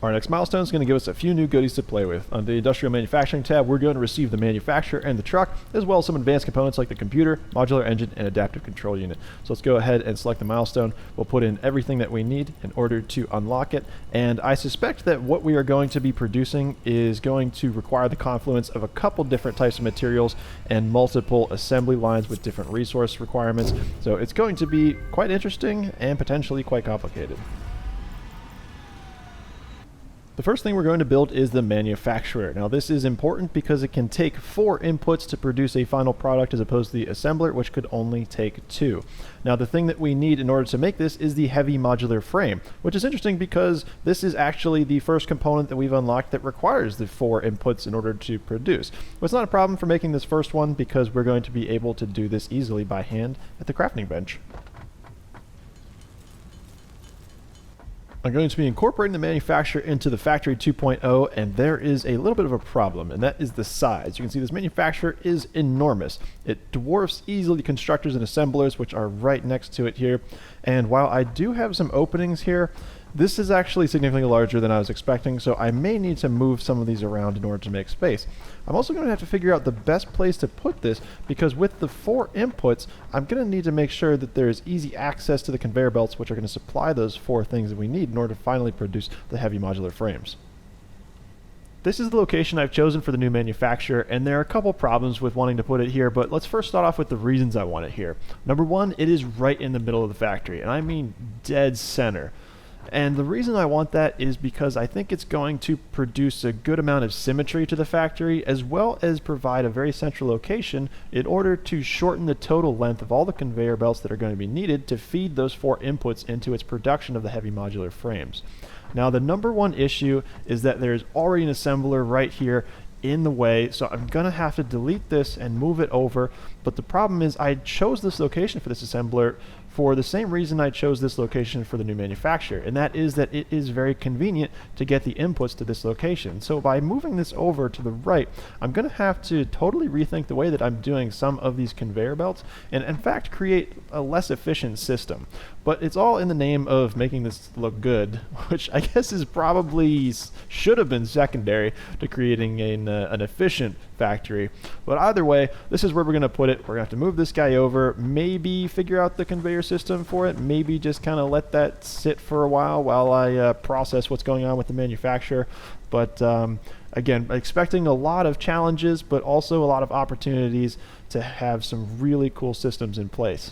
Our next milestone is going to give us a few new goodies to play with. On the Industrial Manufacturing tab, we're going to receive the manufacturer and the truck, as well as some advanced components like the computer, modular engine, and adaptive control unit. So let's go ahead and select the milestone. We'll put in everything that we need in order to unlock it, and I suspect that what we are going to be producing is going to require the confluence of a couple different types of materials and multiple assembly lines with different resource requirements. So it's going to be quite interesting and potentially quite complicated. The first thing we're going to build is the manufacturer. Now this is important because it can take 4 inputs to produce a final product as opposed to the assembler, which could only take 2. Now the thing that we need in order to make this is the heavy modular frame, which is interesting because this is actually the first component that we've unlocked that requires the 4 inputs in order to produce. But it's not a problem for making this first one because we're going to be able to do this easily by hand at the crafting bench. I'm going to be incorporating the manufacturer into the Factory 2.0, and there is a little bit of a problem, and that is the size. You can see this manufacturer is enormous. It dwarfs easily constructors and assemblers, which are right next to it here. And while I do have some openings here, this is actually significantly larger than I was expecting, so I may need to move some of these around in order to make space. I'm also going to have to figure out the best place to put this, because with the 4 inputs, I'm going to need to make sure that there's easy access to the conveyor belts, which are going to supply those 4 things that we need in order to finally produce the heavy modular frames. This is the location I've chosen for the new manufacturer, and there are a couple problems with wanting to put it here, but let's first start off with the reasons I want it here. Number one, it is right in the middle of the factory, and I mean dead center. And the reason I want that is because I think it's going to produce a good amount of symmetry to the factory, as well as provide a very central location in order to shorten the total length of all the conveyor belts that are going to be needed to feed those 4 inputs into its production of the heavy modular frames. Now the number one issue is that there's already an assembler right here in the way, so I'm gonna have to delete this and move it over. But the problem is I chose this location for this assembler for the same reason I chose this location for the new manufacturer, and that is that it is very convenient to get the inputs to this location. So by moving this over to the right, I'm going to have to totally rethink the way that I'm doing some of these conveyor belts, and in fact create a less efficient system. But it's all in the name of making this look good, which I guess is probably should have been secondary to creating an efficient factory. But either way, this is where we're going to put it. We're going to have to move this guy over, maybe figure out the conveyor system for it, maybe just kind of let that sit for a while I process what's going on with the manufacturer. But again, expecting a lot of challenges, but also a lot of opportunities to have some really cool systems in place.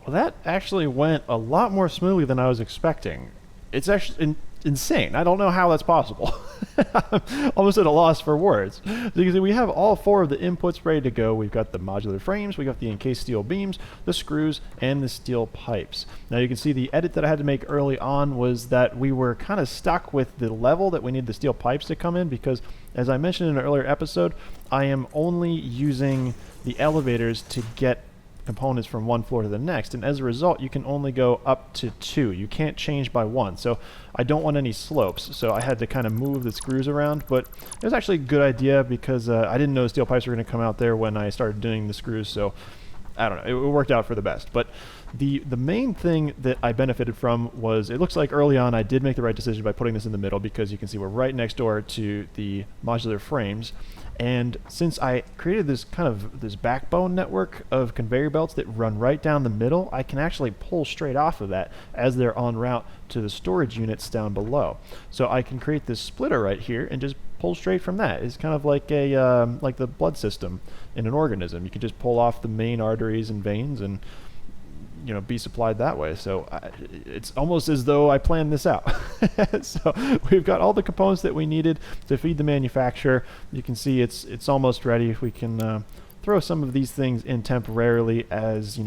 Well, that actually went a lot more smoothly than I was expecting. It's actually insane. I don't know how that's possible. I'm almost at a loss for words. So you can see we have all 4 of the inputs ready to go. We've got the modular frames, we got the encased steel beams, the screws, and the steel pipes. Now you can see the edit that I had to make early on was that we were kind of stuck with the level that we need the steel pipes to come in, because as I mentioned in an earlier episode, I am only using the elevators to get components from one floor to the next, and as a result you can only go up to 2. You can't change by 1, so I don't want any slopes, so I had to kind of move the screws around. But it was actually a good idea because I didn't know steel pipes were going to come out there when I started doing the screws, so I don't know, it worked out for the best. But the main thing that I benefited from was, it looks like early on I did make the right decision by putting this in the middle, because you can see we're right next door to the modular frames. And since I created this this backbone network of conveyor belts that run right down the middle, I can actually pull straight off of that as they're en route to the storage units down below. So I can create this splitter right here and just pull straight from that. It's kind of like a like the blood system in an organism. You can just pull off the main arteries and veins and be supplied that way. So it's almost as though I planned this out. So we've got all the components that we needed to feed the manufacturer. You can see it's almost ready. We can throw some of these things in temporarily as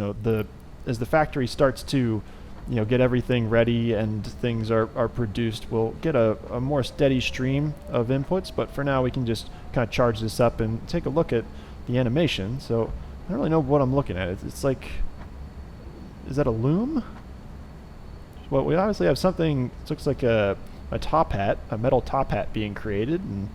as the factory starts to get everything ready and things are produced. We'll get a more steady stream of inputs, but for now we can just kind of charge this up and take a look at the animation. So I don't really know what I'm looking at. It's like, is that a loom? Well, we obviously have something. It looks like a top hat, a metal top hat being created and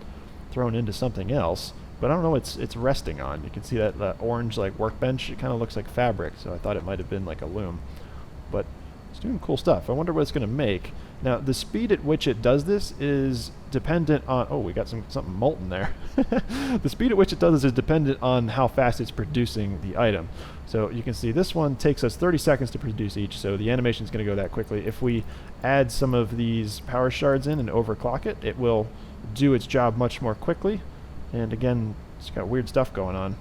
thrown into something else, but I don't know what it's resting on. You can see that orange like workbench. It kind of looks like fabric, so I thought it might have been like a loom, but it's doing cool stuff. I wonder what it's going to make. Now, the speed at which it does this is dependent on... Oh, we got something molten there. The speed at which it does this is dependent on how fast it's producing the item. So you can see this one takes us 30 seconds to produce each, so the animation is going to go that quickly. If we add some of these power shards in and overclock it, it will do its job much more quickly. And again, it's got weird stuff going on.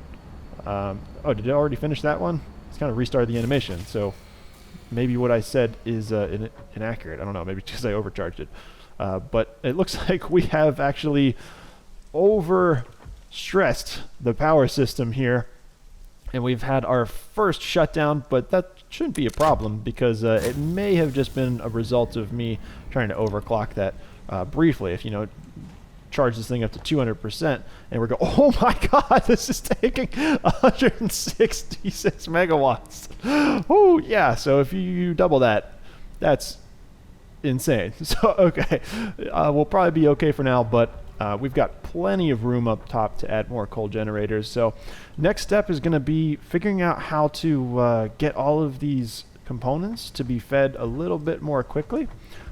Oh, did it already finish that one? It's kind of restarted the animation, so maybe what I said is inaccurate. I don't know, maybe because I overcharged it. But it looks like we have actually overstressed the power system here, and we've had our first shutdown, but that shouldn't be a problem because it may have just been a result of me trying to overclock that briefly. If charge this thing up to 200% and we're going, oh my god, this is taking 166 megawatts. Oh yeah, so if you double that, that's insane. So okay, we'll probably be okay for now, but we've got plenty of room up top to add more coal generators. So next step is going to be figuring out how to get all of these components to be fed a little bit more quickly.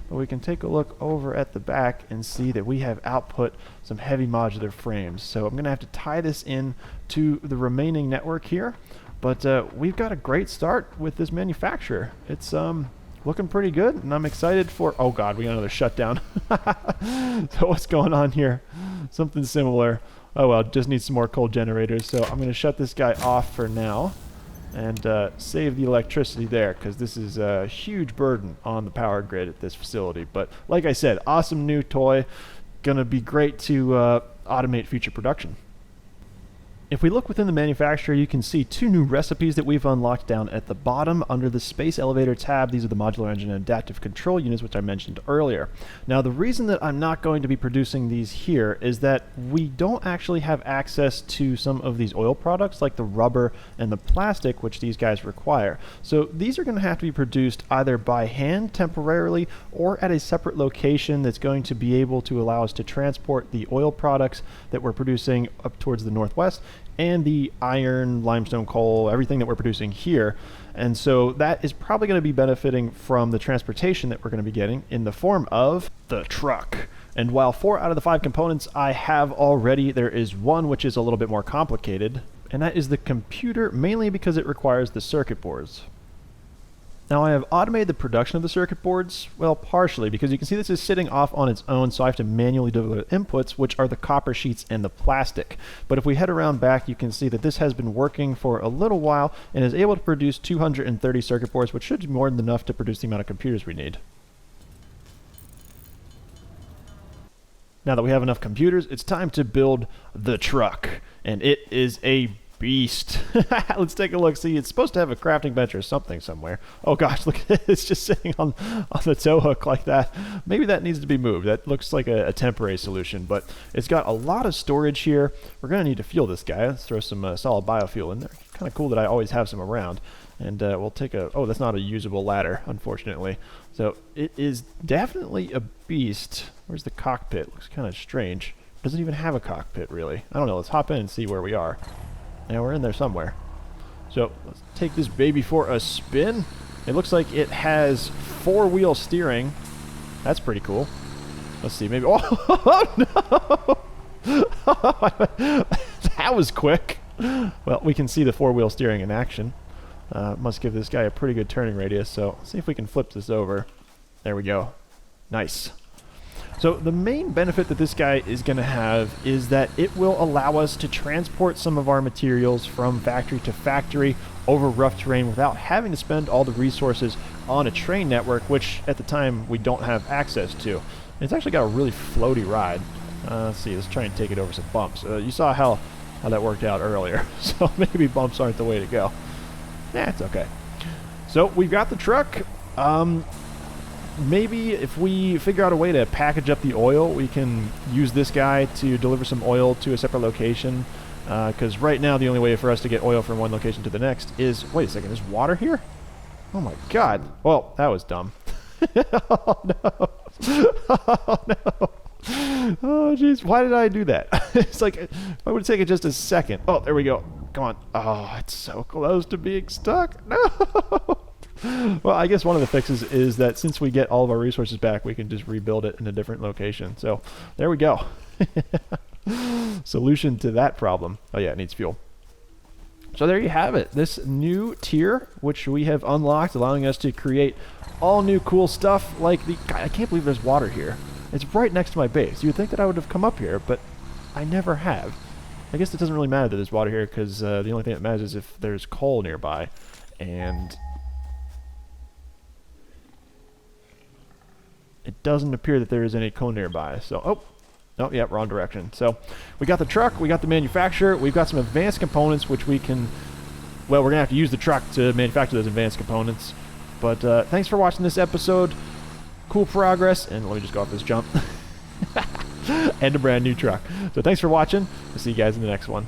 But we can take a look over at the back and see that we have output some heavy modular frames. So I'm going to have to tie this in to the remaining network here. But we've got a great start with this manufacturer. It's looking pretty good, and I'm excited for... Oh god, we got another shutdown. So what's going on here? Something similar. Oh well, just need some more coal generators. So I'm going to shut this guy off for now and save the electricity there, because this is a huge burden on the power grid at this facility. But like I said, awesome new toy. Gonna be great to automate future production. If we look within the manufacturer, you can see 2 new recipes that we've unlocked down at the bottom under the Space Elevator tab. These are the modular engine and adaptive control units, which I mentioned earlier. Now, the reason that I'm not going to be producing these here is that we don't actually have access to some of these oil products like the rubber and the plastic, which these guys require. So these are going to have to be produced either by hand temporarily or at a separate location that's going to be able to allow us to transport the oil products that we're producing up towards the northwest and the iron, limestone, coal, everything that we're producing here. And so that is probably going to be benefiting from the transportation that we're going to be getting in the form of the truck. And while 4 out of the 5 components I have already, there is one which is a little bit more complicated, and that is the computer, mainly because it requires the circuit boards. Now I have automated the production of the circuit boards, well, partially, because you can see this is sitting off on its own, so I have to manually deliver the inputs, which are the copper sheets and the plastic. But if we head around back, you can see that this has been working for a little while and is able to produce 230 circuit boards, which should be more than enough to produce the amount of computers we need. Now that we have enough computers, it's time to build the truck, and it is a beast. Let's take a look. See, it's supposed to have a crafting bench or something somewhere. Oh gosh, look at it. It's just sitting on the tow hook like that. Maybe that needs to be moved. That looks like a temporary solution, but it's got a lot of storage here. We're going to need to fuel this guy. Let's throw some solid biofuel in there. Kind of cool that I always have some around. And we'll take a... Oh, that's not a usable ladder, unfortunately. So it is definitely a beast. Where's the cockpit? Looks kind of strange. Doesn't even have a cockpit, really. I don't know. Let's hop in and see where we are. Now we're in there somewhere. So let's take this baby for a spin. It looks like it has 4-wheel steering. That's pretty cool. Let's see, maybe... Oh, no! That was quick. Well, we can see the 4-wheel steering in action. Must give this guy a pretty good turning radius, so let's see if we can flip this over. There we go. Nice. So the main benefit that this guy is going to have is that it will allow us to transport some of our materials from factory to factory over rough terrain without having to spend all the resources on a train network, which at the time we don't have access to. And it's actually got a really floaty ride. Let's see, let's try and take it over some bumps. You saw how that worked out earlier, so maybe bumps aren't the way to go. Nah, it's okay. So we've got the truck. Maybe if we figure out a way to package up the oil, we can use this guy to deliver some oil to a separate location. Because right now the only way for us to get oil from one location to the next is... Wait a second, there's water here? Oh my god. Well, that was dumb. Oh no. Oh no. Oh jeez, why did I do that? It's like, I would take it just a second. Oh, there we go. Come on. Oh, it's so close to being stuck. No! Well, I guess one of the fixes is that since we get all of our resources back, we can just rebuild it in a different location. So, there we go. Solution to that problem. Oh yeah, it needs fuel. So there you have it. This new tier, which we have unlocked, allowing us to create all new cool stuff like the... God, I can't believe there's water here. It's right next to my base. You would think that I would have come up here, but I never have. I guess it doesn't really matter that there's water here, because the only thing that matters is if there's coal nearby. And it doesn't appear that there is any coal nearby. So, oh, yeah, wrong direction. So, we got the truck, we got the manufacturer, we've got some advanced components which we can... Well, we're going to have to use the truck to manufacture those advanced components. But thanks for watching this episode. Cool progress, and let me just go off this jump. And a brand new truck. So thanks for watching. We'll see you guys in the next one.